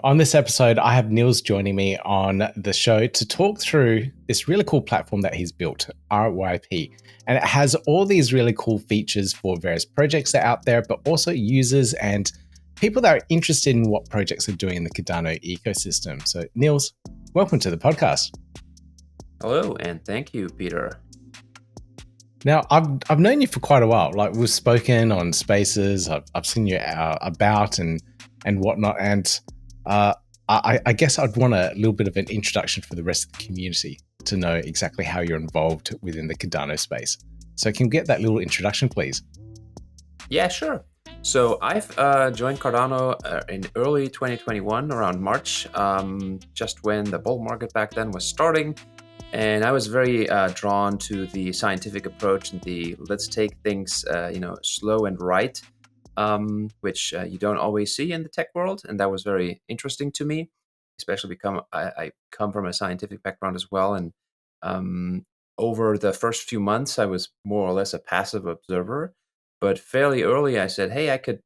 On this episode, I have Niels joining me on the show to talk through this really cool platform that he's built, RYP. And it has all these really cool features for various projects that are out there, but also users and people that are interested in what projects are doing in the Cardano ecosystem. So, Niels, welcome to the podcast. Hello, and thank you, Peter. Now, I've known you for quite a while. Like, we've spoken on Spaces. I've seen you about and whatnot. And I guess I'd want a little bit of an introduction for the rest of the community to know exactly how you're involved within the Cardano space. So, can we get that little introduction, please? Yeah, sure. So I've joined Cardano in early 2021, around March, just when the bull market back then was starting. And I was very drawn to the scientific approach and the let's take things, slow and right, which you don't always see in the tech world. And that was very interesting to me, especially because I come from a scientific background as well. And over the first few months, I was more or less a passive observer. But fairly early, I said, "Hey, I could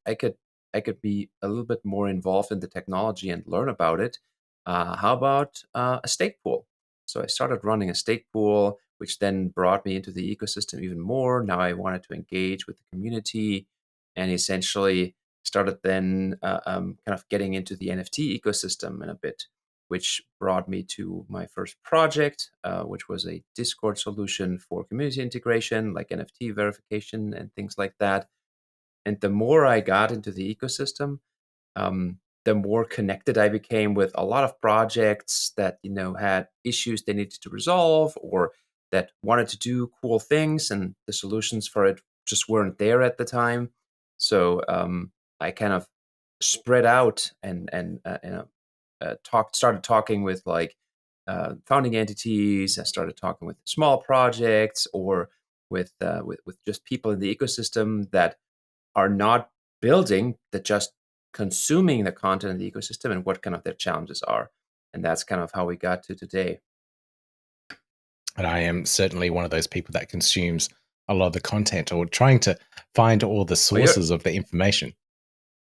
be a little bit more involved in the technology and learn about it. How about a stake pool?" So I started running a stake pool, which then brought me into the ecosystem even more. Now I wanted to engage with the community, and essentially started then kind of getting into the NFT ecosystem in a bit, which brought me to my first project, which was a Discord solution for community integration, like NFT verification and things like that. And the more I got into the ecosystem, the more connected I became with a lot of projects that had issues they needed to resolve or that wanted to do cool things, and the solutions for it just weren't there at the time. So I kind of spread out and started talking with like founding entities. I started talking with small projects or with just people in the ecosystem that are not building, that just consuming the content in the ecosystem and what kind of their challenges are. And that's kind of how we got to today. And I am certainly one of those people that consumes a lot of the content or trying to find all the Oh, you're sources of the information.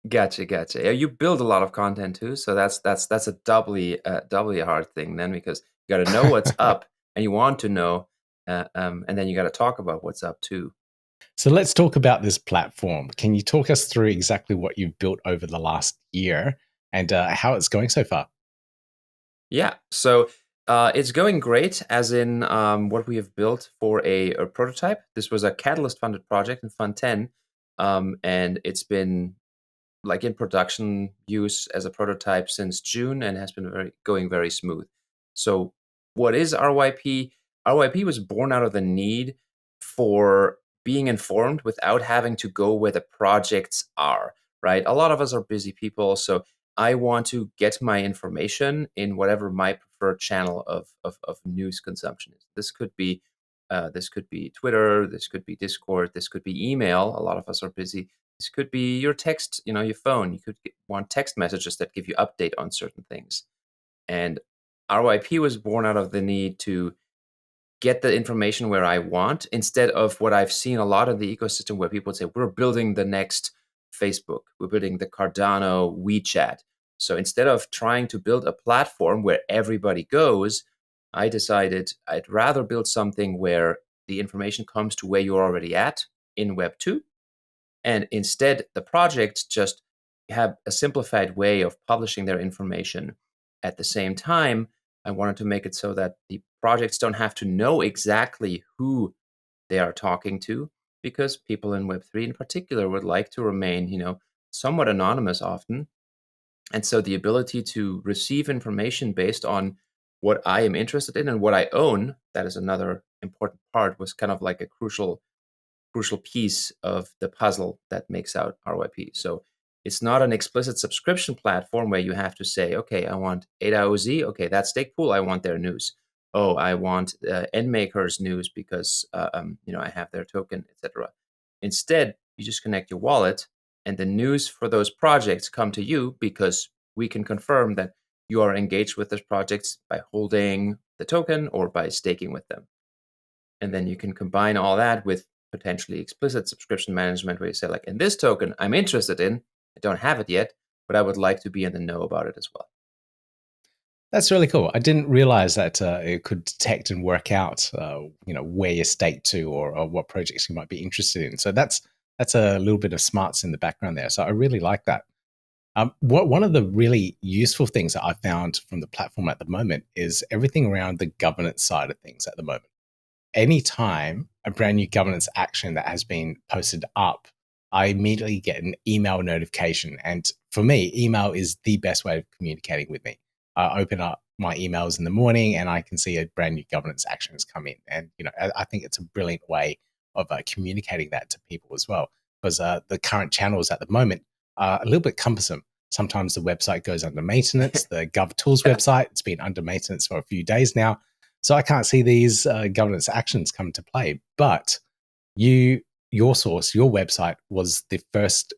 gotcha. Yeah, you build a lot of content too, so that's a doubly hard thing then, because you got to know what's up and you want to know, and then you got to talk about what's up too. So let's talk about this platform. Can you talk us through exactly what you've built over the last year and how it's going so far? Yeah, so it's going great, as in what we have built for a prototype. This was a Catalyst funded project in Fund 10, and it's been like in production use as a prototype since June and has been going very smooth. So, what is RYP? RYP was born out of the need for being informed without having to go where the projects are, right? A lot of us are busy people, so I want to get my information in whatever my preferred channel of news consumption is. This could be Twitter, this could be Discord, this could be email. A lot of us are busy. This could be your text, your phone. You could want text messages that give you update on certain things. And RYP was born out of the need to get the information where I want, instead of what I've seen a lot in the ecosystem where people say, we're building the next Facebook, we're building the Cardano WeChat. So instead of trying to build a platform where everybody goes, I decided I'd rather build something where the information comes to where you're already at in Web 2. And instead, the projects just have a simplified way of publishing their information. At the same time, I wanted to make it so that the projects don't have to know exactly who they are talking to, because people in Web3 in particular would like to remain, somewhat anonymous often. And so the ability to receive information based on what I am interested in and what I own, that is another important part, was kind of like a crucial piece of the puzzle that makes out RYP. So it's not an explicit subscription platform where you have to say, okay, I want ADAOZ. Okay, that's stake pool. I want their news. Oh, I want NMaker's news because I have their token, etc. Instead, you just connect your wallet, and the news for those projects come to you because we can confirm that you are engaged with those projects by holding the token or by staking with them. And then you can combine all that with potentially explicit subscription management, where you say, like, in this token I'm interested in, I don't have it yet, but I would like to be in the know about it as well. That's really cool. I didn't realize that it could detect and work out, where you're staked to, or what projects you might be interested in. So that's a little bit of smarts in the background there. So I really like that. One of the really useful things that I found from the platform at the moment is everything around the governance side of things at the moment. Anytime a brand new governance action that has been posted up, I immediately get an email notification. And for me, email is the best way of communicating with me. I open up my emails in the morning and I can see a brand new governance action has come in. And, I think it's a brilliant way of communicating that to people as well, because the current channels at the moment are a little bit cumbersome. Sometimes the website goes under maintenance. The GovTools website, it's been under maintenance for a few days now. So I can't see these governance actions come to play. But your source, your website was the first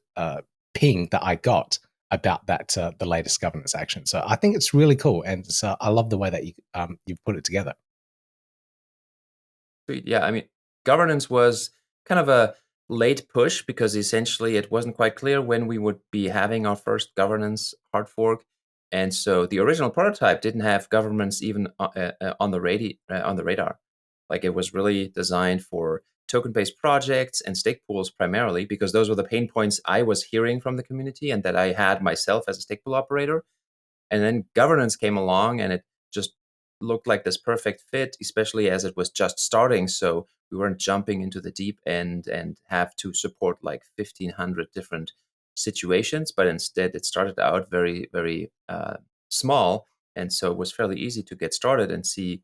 ping that I got about that the latest governance action. So I think it's really cool, and so I love the way that you've put it together. Sweet. Yeah, I mean, governance was kind of a late push because essentially it wasn't quite clear when we would be having our first governance hard fork, and so the original prototype didn't have governance even on the radar. Like it was really designed for token-based projects and stake pools primarily because those were the pain points I was hearing from the community and that I had myself as a stake pool operator. And then governance came along and it just looked like this perfect fit, especially as it was just starting. So we weren't jumping into the deep end and have to support like 1,500 different situations, but instead it started out very, very small. And so it was fairly easy to get started and see,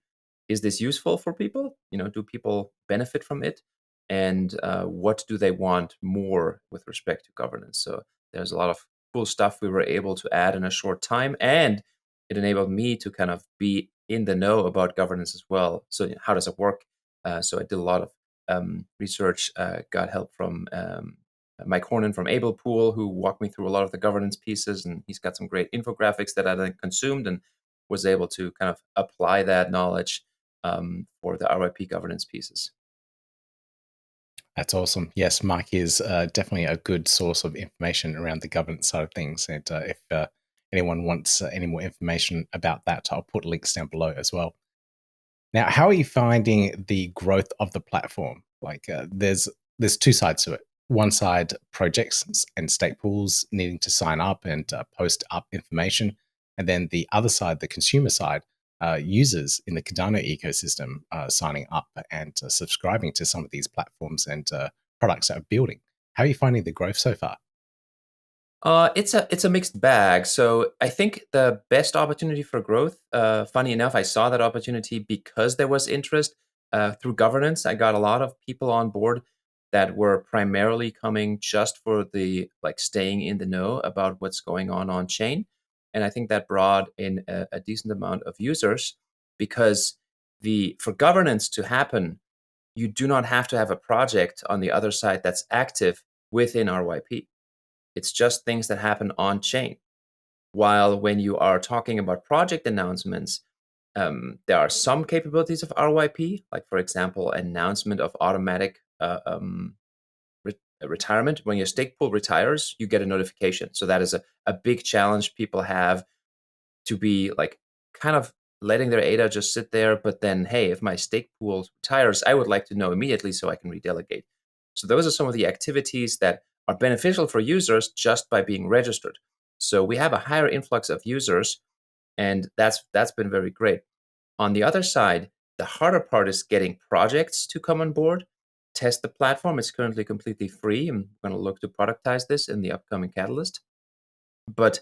is this useful for people? Do people benefit from it? And what do they want more with respect to governance? So there's a lot of cool stuff we were able to add in a short time, and it enabled me to kind of be in the know about governance as well. So how does it work? So I did a lot of research, got help from Mike Hornan from Able Pool, who walked me through a lot of the governance pieces, and he's got some great infographics that I then consumed and was able to kind of apply that knowledge for the RYP governance pieces. That's awesome. Yes, Mike is definitely a good source of information around the governance side of things. And if anyone wants any more information about that, I'll put links down below as well. Now, how are you finding the growth of the platform? Like, there's two sides to it. One side, projects and stake pools needing to sign up and post up information, and then the other side, the consumer side, users in the Cardano ecosystem signing up and subscribing to some of these platforms and products that are building. How are you finding the growth so far? It's a mixed bag. So I think the best opportunity for growth, funny enough, I saw that opportunity because there was interest through governance. I got a lot of people on board that were primarily coming just for the like staying in the know about what's going on chain, and I think that brought in a decent amount of users because the for governance to happen, you do not have to have a project on the other side that's active within RYP. It's just things that happen on chain. While when you are talking about project announcements, there are some capabilities of RYP, like for example, announcement of automatic retirement. When your stake pool retires, you get a notification. So that is a big challenge people have to be like kind of letting their ADA just sit there. But then, hey, if my stake pool retires, I would like to know immediately so I can redelegate. So those are some of the activities that are beneficial for users just by being registered. So we have a higher influx of users, and that's been very great. On the other side, the harder part is getting projects to come on board, test the platform. It's currently completely free. I'm going to look to productize this in the upcoming Catalyst. But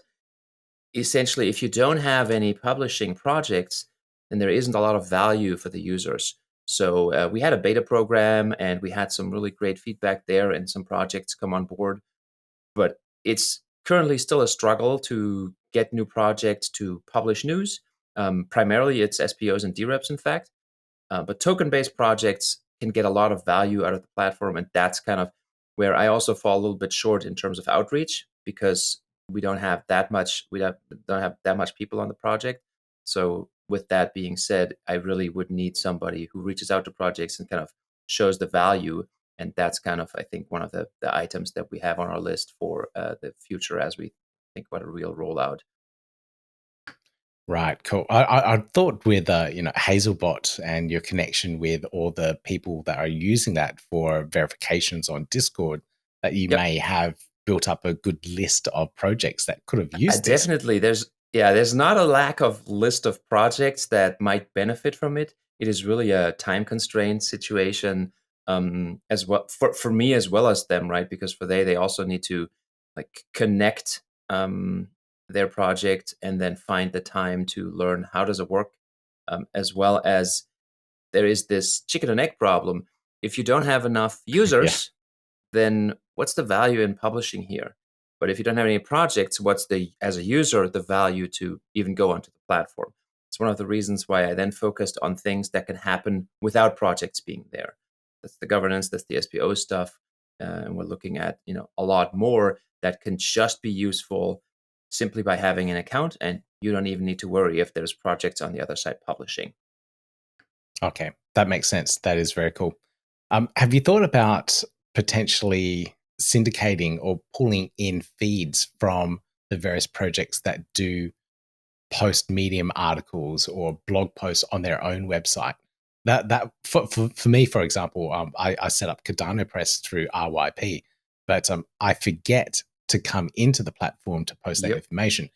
essentially, if you don't have any publishing projects, then there isn't a lot of value for the users. So we had a beta program and we had some really great feedback there and some projects come on board. But it's currently still a struggle to get new projects to publish news. Primarily, it's SPOs and DReps, in fact. But token-based projects can get a lot of value out of the platform, and that's kind of where I also fall a little bit short in terms of outreach because we don't have that much. Don't have that much people on the project. So, with that being said, I really would need somebody who reaches out to projects and kind of shows the value, and that's kind of I think one of the items that we have on our list for the future as we think about a real rollout. Right, cool. I thought with Hazelbot and your connection with all the people that are using that for verifications on Discord, that you Yep. may have built up a good list of projects that could have used this. Definitely. There's not a lack of list of projects that might benefit from it. It is really a time constraint situation, as well for me as well as them, right? Because for they also need to like connect their project and then find the time to learn how does it work, as well as there is this chicken and egg problem. If you don't have enough Yeah. users, then what's the value in publishing here? But if you don't have any projects, what's the, as a user, the value to even go onto the platform? It's one of the reasons why I then focused on things that can happen without projects being there. That's the governance, that's the SPO stuff. And we're looking at, a lot more that can just be useful simply by having an account, and you don't even need to worry if there's projects on the other side publishing. Okay, that makes sense. That is very cool. Have you thought about potentially syndicating or pulling in feeds from the various projects that do post Medium articles or blog posts on their own website? That for me, for example, I set up Cardano Press through RYP, but I forget to come into the platform to post that Yep. information.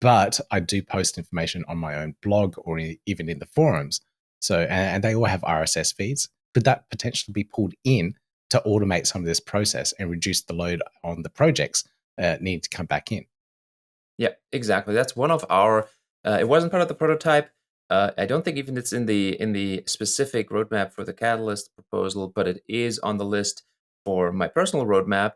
But I do post information on my own blog or even in the forums. So, and they all have RSS feeds. Could that potentially be pulled in to automate some of this process and reduce the load on the projects that need to come back in? Yeah, exactly. That's one of our. It wasn't part of the prototype. I don't think even it's in the specific roadmap for the Catalyst proposal, but it is on the list for my personal roadmap.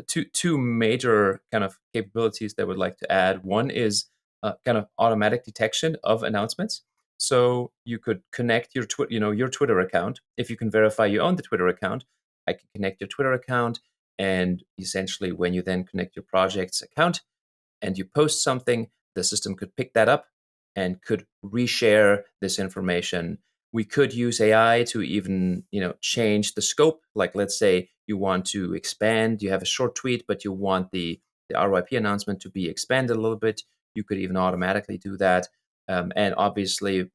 Two major kind of capabilities that I would like to add. One is kind of automatic detection of announcements. So you could connect your your Twitter account. If you can verify you own the Twitter account, I can connect your Twitter account, and essentially when you then connect your project's account and you post something, the system could pick that up and could reshare this information. We could use AI to even, change the scope. Like, let's say you want to expand, you have a short tweet, but you want the RYP announcement to be expanded a little bit. You could even automatically do that. And obviously,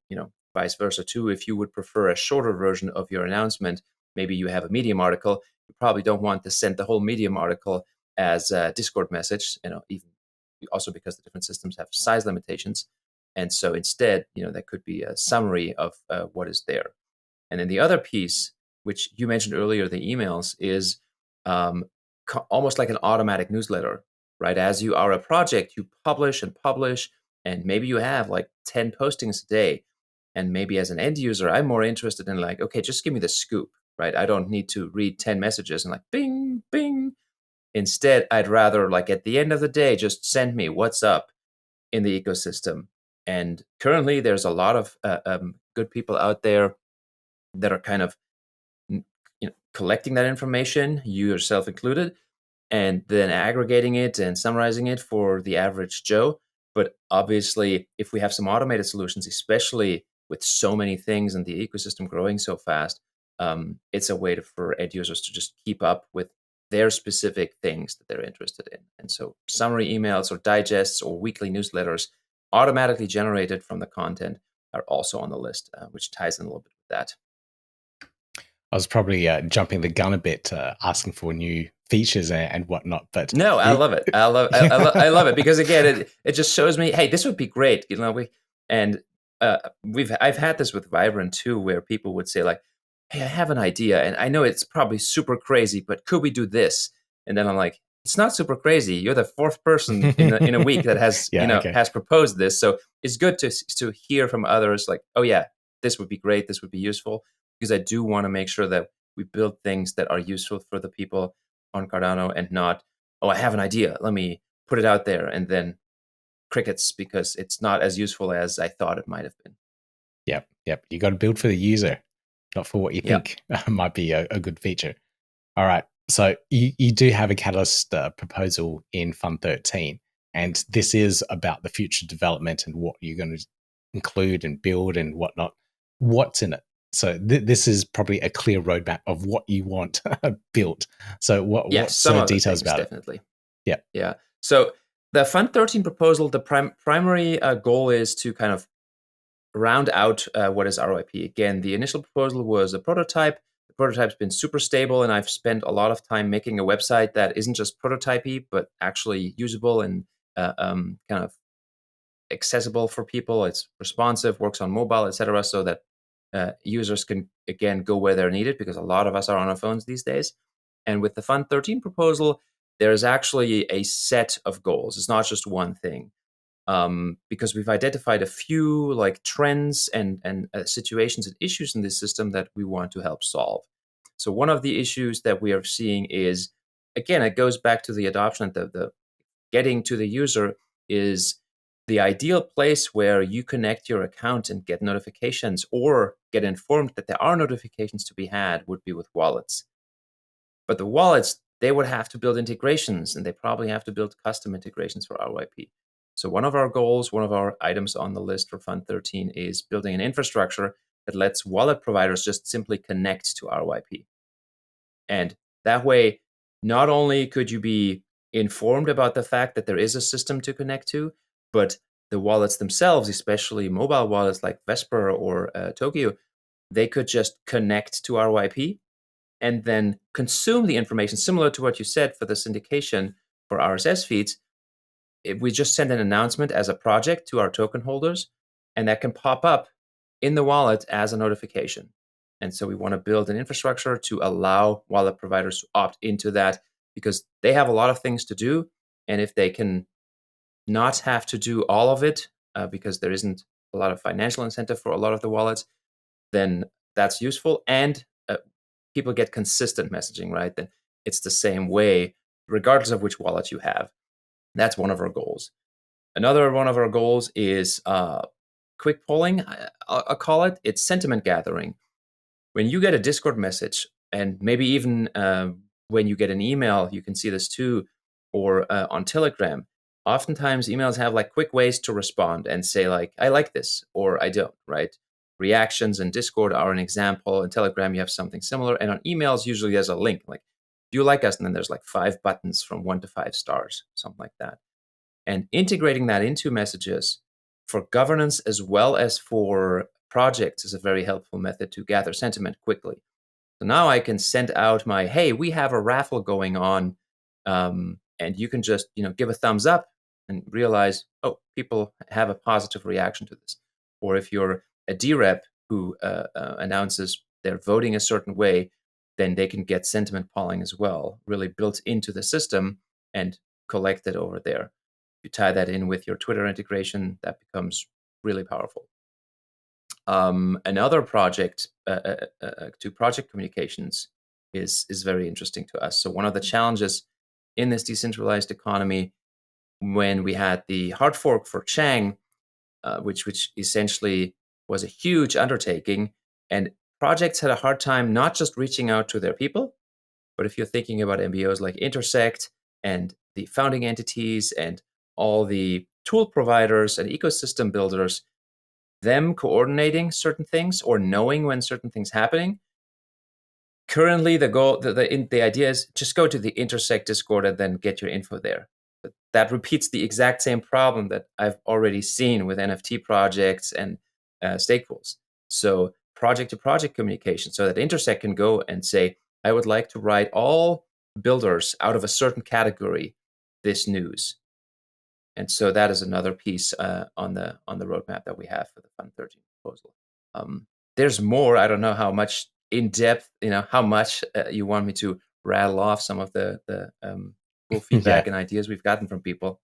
vice versa too. If you would prefer a shorter version of your announcement, maybe you have a Medium article, you probably don't want to send the whole Medium article as a Discord message, even also because the different systems have size limitations. And so instead, that could be a summary of what is there. And then the other piece, which you mentioned earlier, the emails, is almost like an automatic newsletter, right? As you are a project, you publish and publish, and maybe you have like 10 postings a day. And maybe as an end user, I'm more interested in like, okay, just give me the scoop, right? I don't need to read 10 messages and like, bing, bing. Instead, I'd rather like at the end of the day, just send me what's up in the ecosystem. And currently, there's a lot of good people out there that are kind of collecting that information, you yourself included, and then aggregating it and summarizing it for the average Joe. But obviously, if we have some automated solutions, especially with so many things and the ecosystem growing so fast, it's a way for end users to just keep up with their specific things that they're interested in. And so summary emails or digests or weekly newsletters automatically generated from the content are also on the list, which ties in a little bit with that. I was probably jumping the gun a bit, asking for new features and whatnot. But No, I love it. I love it because again, it just shows me, hey, this would be great. I've had this with Vibrant too, where people would say like, hey, I have an idea, and I know it's probably super crazy, but could we do this? And then I'm like, it's not super crazy. You're the fourth person in a week that has yeah, okay. has proposed this, so it's good to hear from others like, oh yeah, this would be great. This would be useful, because I do want to make sure that we build things that are useful for the people on Cardano and not, oh, I have an idea, let me put it out there, and then crickets because it's not as useful as I thought it might have been. Yep. You got to build for the user, not for what you Yep. think might be a good feature. All right. So you do have a Catalyst proposal in Fund 13, and this is about the future development and what you're going to include and build and whatnot. What's in it? So this is probably a clear roadmap of what you want built. So Yes, what's some of the details things about it? definitely. Yeah. Yeah. So The Fund 13 proposal, the primary goal is to kind of round out what is ROIP. Again, the initial proposal was a prototype. The prototype's been super stable, and I've spent a lot of time making a website that isn't just prototypey, but actually usable and kind of accessible for people. It's responsive, works on mobile, etc., so that users can, again, go where they're needed, because a lot of us are on our phones these days. And with the Fund 13 proposal, there's actually a set of goals. It's not just one thing. Because we've identified a few like trends and situations and issues in this system that we want to help solve. So one of the issues that we are seeing is, again, it goes back to the adoption, the getting to the user is the ideal place where you connect your account and get notifications or get informed that there are notifications to be had would be with wallets. But the wallets, they would have to build integrations, and they probably have to build custom integrations for RYP. So one of our goals, one of our items on the list for Fund 13 is building an infrastructure that lets wallet providers just simply connect to RYP. And that way, not only could you be informed about the fact that there is a system to connect to, but the wallets themselves, especially mobile wallets like Vesper or Tokyo, they could just connect to RYP and then consume the information, similar to what you said for the syndication for RSS feeds. If we just send an announcement as a project to our token holders, and that can pop up in the wallet as a notification. And so we want to build an infrastructure to allow wallet providers to opt into that, because they have a lot of things to do. And if they can not have to do all of it, because there isn't a lot of financial incentive for a lot of the wallets, then that's useful. And people get consistent messaging, right? Then it's the same way, regardless of which wallet you have. That's one of our goals. Another one of our goals is quick polling, I'll call it. It's sentiment gathering. When you get a Discord message, and maybe even when you get an email, you can see this too, or on Telegram, oftentimes emails have like quick ways to respond and say like, I like this, or I don't, right? Reactions in Discord are an example. In Telegram, you have something similar. And on emails, usually there's a link like, do you like us? And then there's like 5 buttons from 1 to 5 stars, something like that. And integrating that into messages for governance as well as for projects is a very helpful method to gather sentiment quickly. So now I can send out my, hey, we have a raffle going on, and you can just give a thumbs up and realize, oh, people have a positive reaction to this. Or if you're a DRep who announces they're voting a certain way, then they can get sentiment polling as well, really built into the system and collected over there. You tie that in with your Twitter integration, that becomes really powerful. Another project to project communications is very interesting to us. So one of the challenges in this decentralized economy, when we had the hard fork for Chang, which essentially was a huge undertaking, and projects had a hard time not just reaching out to their people, but if you're thinking about MBOs like Intersect and the founding entities and all the tool providers and ecosystem builders, them coordinating certain things or knowing when certain things happening. Currently, the idea is just go to the Intersect Discord and then get your info there. But that repeats the exact same problem that I've already seen with NFT projects and stake pools. So project to project communication, so that Intersect can go and say, I would like to write all builders out of a certain category this news. And so that is another piece on the roadmap that we have for the Fund 13 proposal. There's more. I don't know how much in depth, how much you want me to rattle off some of the cool feedback and ideas we've gotten from people.